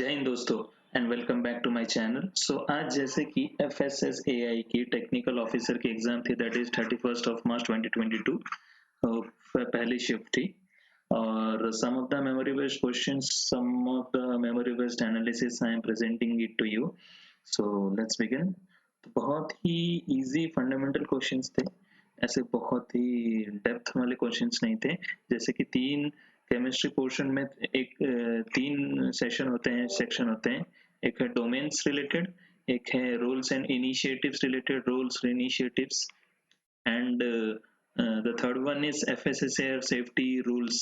जय हिंद दोस्तों and welcome back to my channel. So आज जैसे कि FSSAI की टेक्निकल ऑफिसर की एग्जाम थी, that is 31st of March 2022। पहली शिफ्ट थी और some of the memory based questions, some of the memory based analysis I am presenting it to you. So let's begin. तो बहुत ही easy fundamental questions थे, ऐसे बहुत ही depth वाले questions नहीं थे। जैसे कि तीन केमिस्ट्री पोर्शन में तीन सेक्शन होते हैं। एक है डोमेन्स रिलेटेड, एक है roles and initiatives related, roles initiatives, and the third one is FSSAI safety rules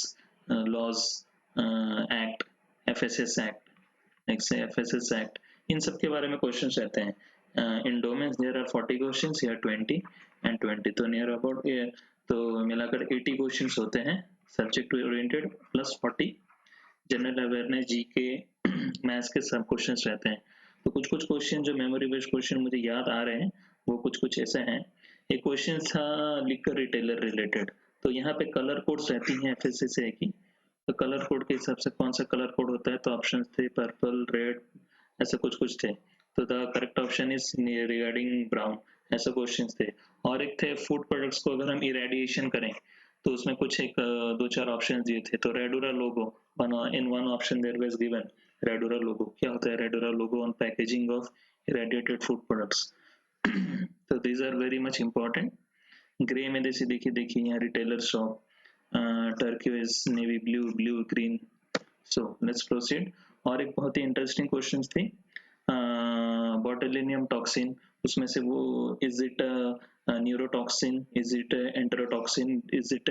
laws act, FSS act, next है FSS एक्ट। इन सब के बारे में क्वेश्चंस रहते हैं। In domains there are 40 questions या 20 एंड 20, तो नियर अबाउट तो मिलाकर 80 क्वेश्चंस होते हैं। Subject oriented plus 40 general awareness, GK, maths के सब क्वेश्चंस रहते हैं। तो कुछ कुछ क्वेश्चन जो मेमोरी बेस्ड क्वेश्चन मुझे याद आ रहे हैं वो कुछ कुछ ऐसे हैं। एक क्वेश्चन था लिकर रिटेलर रिलेटेड, तो यहाँ पे कलर कोड्स रहती हैं FSSAI की। तो कलर कोड के हिसाब से कौन सा कलर कोड होता है, तो ऑप्शन थे पर्पल, रेड, ऐसे कुछ कुछ थे। तो the correct option is regarding brown, ऐसे क्वेश्चंस थे। और एक थे फूड प्रोडक्ट्स को अगर हम इरेडिएशन करें तो उसमें कुछ एक दो चार ऑप्शन दिए थे। तो Radura logo, in one option there was given Radura logo. क्या होता है Radura logo on packaging of irradiated food products? तो these are very much important. Grey में जैसे देखिए यहाँ retailer shop, turquoise, navy blue, blue green. So let's proceed. और एक बहुत ही इंटरेस्टिंग क्वेश्चन थी बोtulinum टॉक्सिन, उसमें से वो is it neurotoxin, is it enterotoxin, is it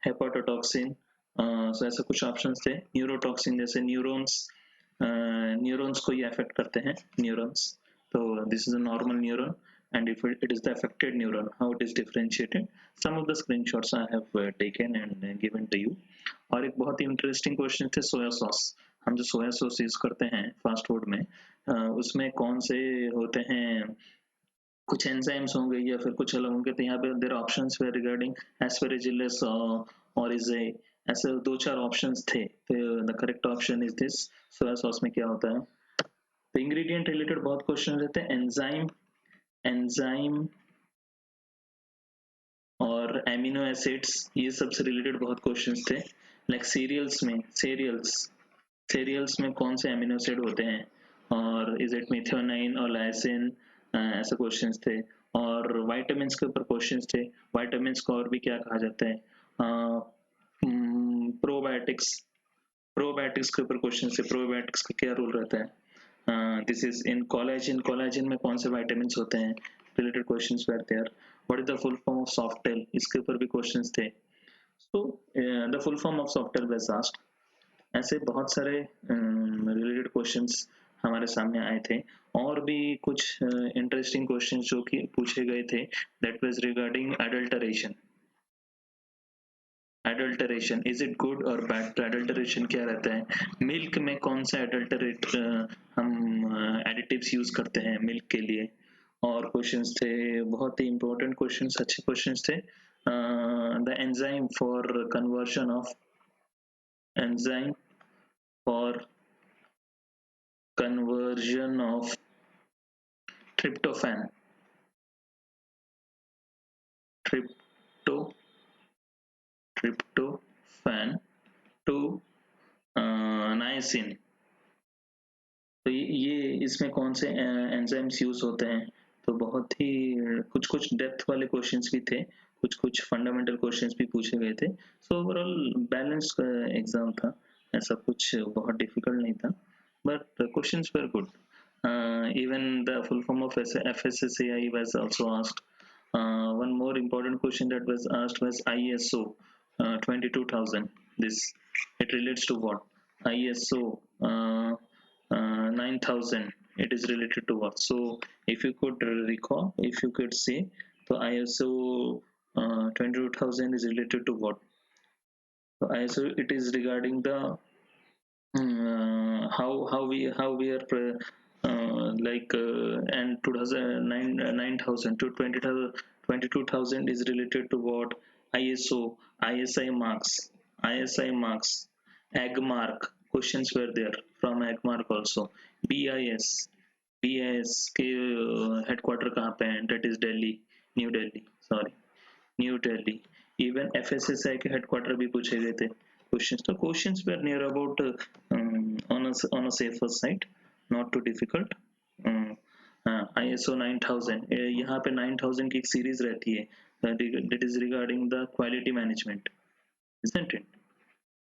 hepatotoxin? So ऐसे कुछ ऑप्शंस थे। न्यूरोटॉक्सिन जैसे न्यूरॉन्स को ही अफेक्ट करते हैं, न्यूरॉन्स। तो this is a normal neuron, and if it is the affected neuron, how it is differentiated? Some of the screenshots I have taken and given to you. और एक बहुत ही interesting question थे soya sauce. हम जो soya sauce use करते हैं fast food में, उसमें कौन से होते हैं, कुछ एंजाइम्स होंगे या फिर कुछ अलग होंगे। तो यहाँ पे देयर ऑप्शंस वे रिगार्डिंग एस्पेरेजिलस और इज ऐसे दो चार ऑप्शंस थे। तो the correct option is this, soya sauce में क्या होता है। तो इंग्रेडिएंट रिलेटेड बहुत क्वेश्चन रहते हैं। एंजाइम और एमिनो एसिड्स, ये सब से रिलेटेड बहुत क्वेश्चंस थे। लाइक सीरियल्स में कौन से एमिनो एसिड होते हैं, और इज इट मिथ्योनाइन और लाइसिन, ऐसे क्वेश्चंस थे। और विटामिन्स के ऊपर क्वेश्चंस थे। विटामिन्स को और भी क्या कहा जाता है, प्रोबायोटिक्स, प्रोबायोटिक्स के ऊपर क्वेश्चन थे। प्रोबायोटिक्स का क्या रोल रहता है? दिस इज इन कोलेजन में कौन से विटामिन्स होते हैं, related questions were there. What is the full form of softel, इसके ऊपर भी क्वेश्चंस थे। So the full form of softel was asked. ऐसे बहुत सारे रिलेटेड क्वेश्चंस हमारे सामने आए थे। और भी कुछ इंटरेस्टिंग क्वेश्चंस जो कि पूछे गए थे, that was regarding adulteration, is it good और बैड? तो एडल्टरेशन क्या रहता है, मिल्क में कौन सा एडल्टरेट हम एडिटिव्स यूज करते हैं मिल्क के लिए। और क्वेश्चंस थे बहुत ही इंपॉर्टेंट क्वेश्चंस, अच्छे क्वेश्चंस थे। The enzyme for conversion of tryptophan trypto tryptophan to niacin। तो ये इसमें कौन से एंजाइम्स यूज होते हैं? तो बहुत ही कुछ कुछ डेप्थ वाले क्वेश्चंस भी थे, कुछ कुछ फंडामेंटल क्वेश्चंस भी पूछे गए थे। सो ओवरऑल बैलेंस्ड एग्जाम था, ऐसा कुछ बहुत डिफिकल्ट नहीं था, but questions were good. Even the full form of FSSAI was also asked. One more important question that was asked was ISO 22,000. This, it relates to what? ISO 9,000, it is related to what? So if you could recall, if you could say, so ISO 22,000 is related to what? So ISO, it is regarding the how we are and 2009 9,000 to 20,000 22,000 is related to what? ISO, ISI marks, AG mark, questions were there from Agmark also. BIS, BIS के headquarter कहाँ पे है? That is Delhi, New Delhi, sorry, New Delhi. Even FSSAI के headquarter भी पूछे गए थे questions. तो questions were near about on a safer side, not too difficult. ISO 9000, यहाँ पे 9000 की एक सीरीज रहती है, that is regarding the quality management, isn't it?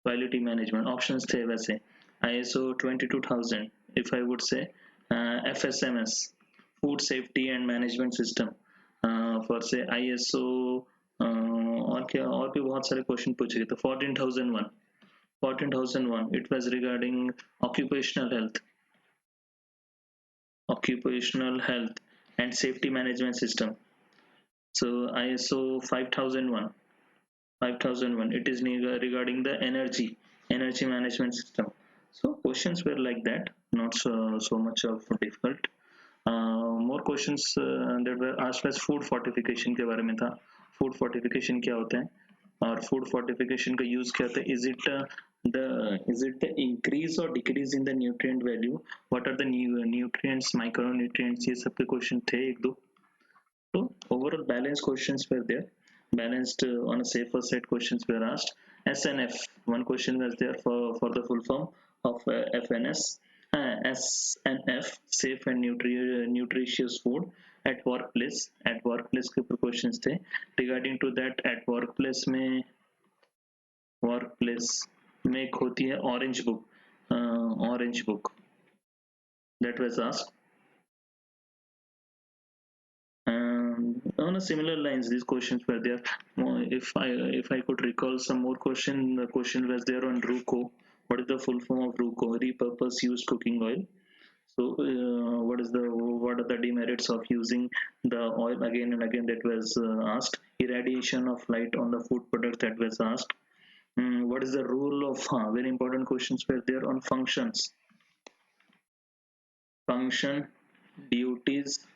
Quality management options थे वैसे. ISO 22000, if I would say, FSMS, food safety and management system, for say ISO, और क्या, और भी बहुत सारे क्वेश्चन पूछे गए. तो 14001, it was regarding occupational health and safety management system. So ISO 5001, it is regarding the energy management system. So questions were like that, not so much of difficult. More questions that were asked was food fortification के बारे में था. Food fortification क्या होता है और food fortification का use क्या होता है? Is it the increase or decrease in the nutrient value? What are the new nutrients, micronutrients? ये सब के question थे एक दो. So overall balanced questions were there. Balanced on a safer side questions were asked. SNF, one question was there for the full form of FNS. SNF, safe and nutritious food at workplace. At workplace के ऊपर questions थे. Regarding to that, at workplace में एक होती है orange book. That was asked. On a similar lines, these questions were there. If I could recall some more question, the question was there on RUCO. What is the full form of RUCO? Repurpose used cooking oil. So what are the demerits of using the oil again and again? That was asked. Irradiation of light on the food product, that was asked. What is the role of very important questions were there on functions, duties,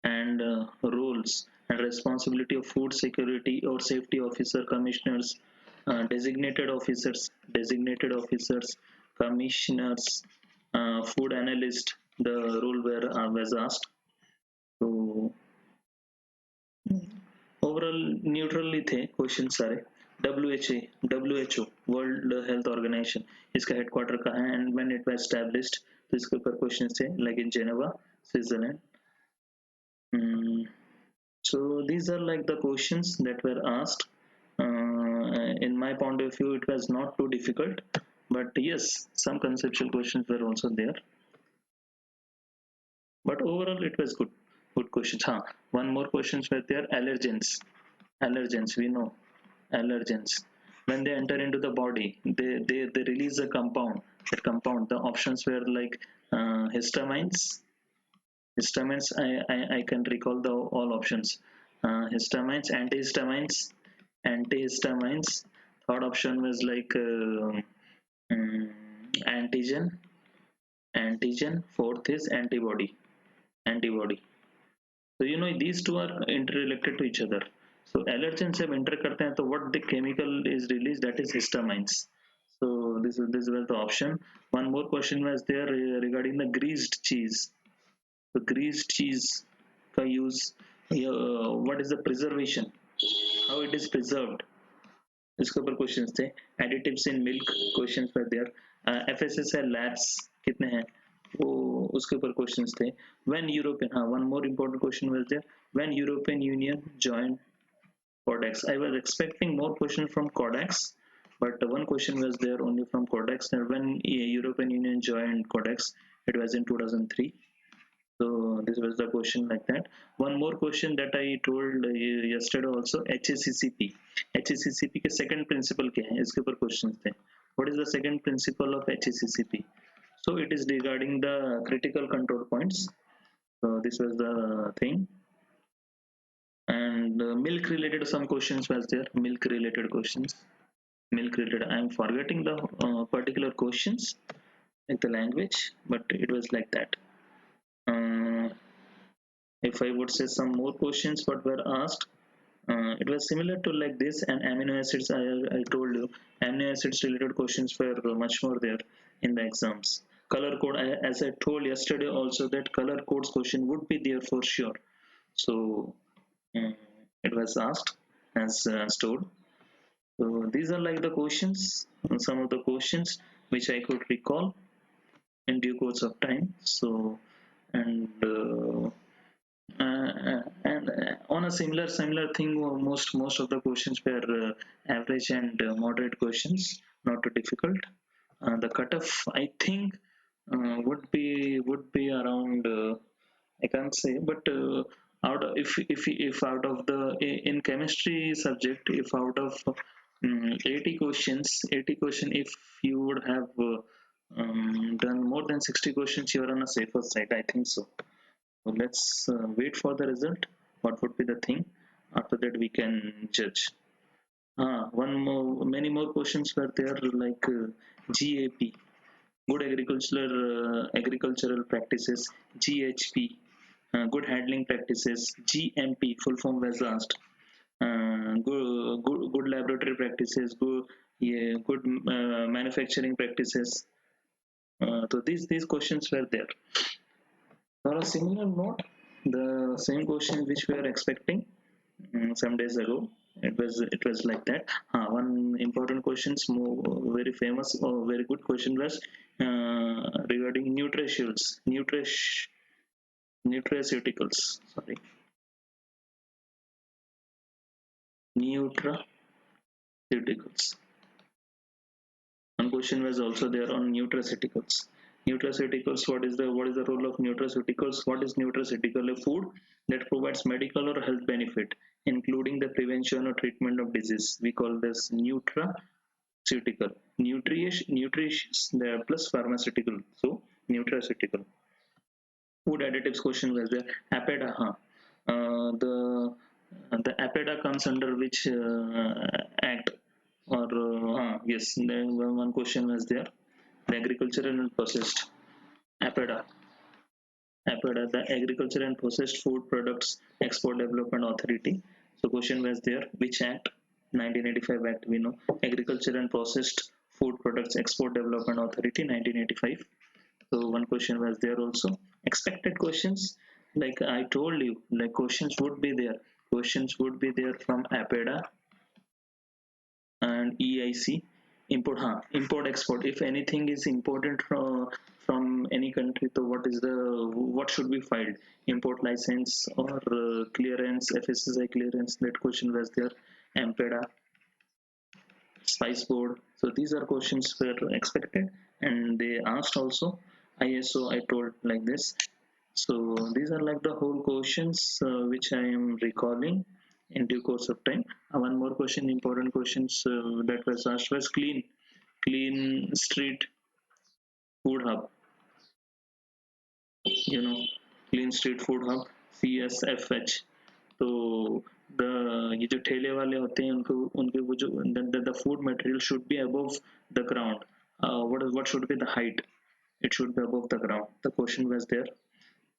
and roles and responsibility of food security or safety officer, commissioners, designated officers, commissioners, food analyst. The role was asked. So overall neutrally थे question सारे. WHO, world health organisation, इसका headquarter कहाँ है and when it was established. तो इसके ऊपर question थे like in Geneva, Switzerland. So these are like the questions that were asked. In my point of view, it was not too difficult, but yes, some conceptual questions were also there. But overall, it was good questions. One more questions were there. Allergens, we know allergens. When they enter into the body, they release a compound. That compound, the options were like histamines. I can recall all options. Histamines, antihistamines. Third option was like antigen. Fourth is antibody. So you know these two are interrelated to each other. So allergens जब enter करते हैं तो what the chemical is released, that is histamines. So this was the option. One more question was there regarding the greased cheese. So greased cheese का use, what is the preservation, how it is preserved, इसके ऊपर questions थे. Additives in milk questions were there. FSSAI labs कितने हैं वो उसके ऊपर questions थे. When European, one more important question was there. When European Union joined Codex, I was expecting more questions from Codex, but one question was there only from Codex. And when European Union joined Codex, it was in 2003. So this was the question like that. One more question that I told yesterday also, HACCP. HACCP के second principle क्या है इसके ऊपर questions थे. What is the second principle of HACCP? So it is regarding the critical control points. So this was the thing. And milk related some questions was there. Milk related questions. I am forgetting the particular questions like the language, but it was like that. If I would say some more questions what were asked, it was similar to like this. And amino acids, I told you amino acids related questions were much more there. in the exams. Color code, as I told yesterday also, that color codes question would be there for sure. So um, it was asked as told. So these are like the questions, some of the questions which I could recall in due course of time. So and on a similar thing, most of the questions were average and moderate questions, not too difficult. The cutoff, I think, would be around. I can't say, but if out of the in chemistry subject, if out of 80 question, if you would have done more than 60 questions, you are on a safer side. I think so. So let's wait for the result. What would be the thing? After that, we can judge. Many more questions were there, like GAP, good agricultural practices, GHP, good handling practices, GMP, full form was asked, good laboratory practices, good manufacturing practices. So these questions were there. On a similar note, the same question which we are expecting some days ago, it was like that. One important questions, very famous or very good question was regarding nutraceuticals. Sorry, nutraceuticals. One question was also there on nutraceuticals. Nutraceuticals, what is the role of nutraceuticals? What is nutraceutical? A food that provides medical or health benefit, including the prevention or treatment of disease. We call this nutraceutical. Nutritious, there plus pharmaceutical. So nutraceutical. Food additives question was there. Apeda, the Apeda comes under which act? Or yes, one question was there. The agricultural and processed APEDA, the Agriculture and Processed Food Products Export Development Authority. So question was there, which act? 1985 Act, we know. Agriculture and Processed Food Products Export Development Authority, 1985. So one question was there also. Expected questions, like I told you, like questions would be there. Questions would be there from APEDA and EIC. Import export. If anything is imported from any country, so what should be filed? Import license or clearance, FSSAI clearance. That question was there. AMPEDA, Spice Board. So these are questions were expected, and they asked also. ISO, I told like this. So these are like the whole questions which I am recalling in due course of time. One more question, important questions that was asked was clean street food hub. You know, clean street food hub, CSFH. तो the ये जो ठेले वाले होते हैं उनको उनके वो जो the food material should be above the ground. What should be the height? It should be above the ground. The question was there.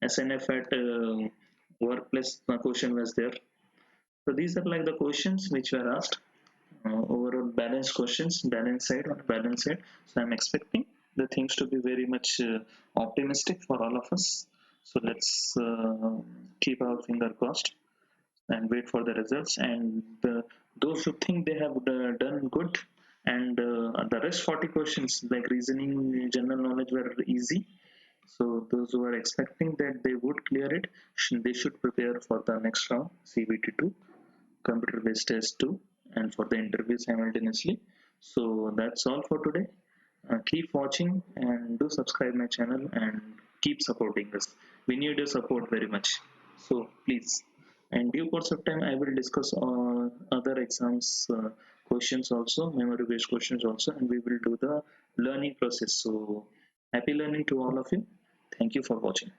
SNF at workplace question was there. So these are like the questions which were asked. Overall balanced questions, balance side on balance side. So I'm expecting the things to be very much optimistic for all of us. So let's keep our finger crossed and wait for the results. And those who think they have done good, and the rest 40 questions like reasoning, general knowledge were easy. So those who are expecting that they would clear it, they should prepare for the next round, CBT2, computer based test 2, and for the interview simultaneously. So that's all for today. Keep watching and do subscribe my channel and keep supporting us. We need your support very much. So please. And due course of time, I will discuss other exams questions also, memory based questions also, and we will do the learning process. So happy learning to all of you. Thank you for watching.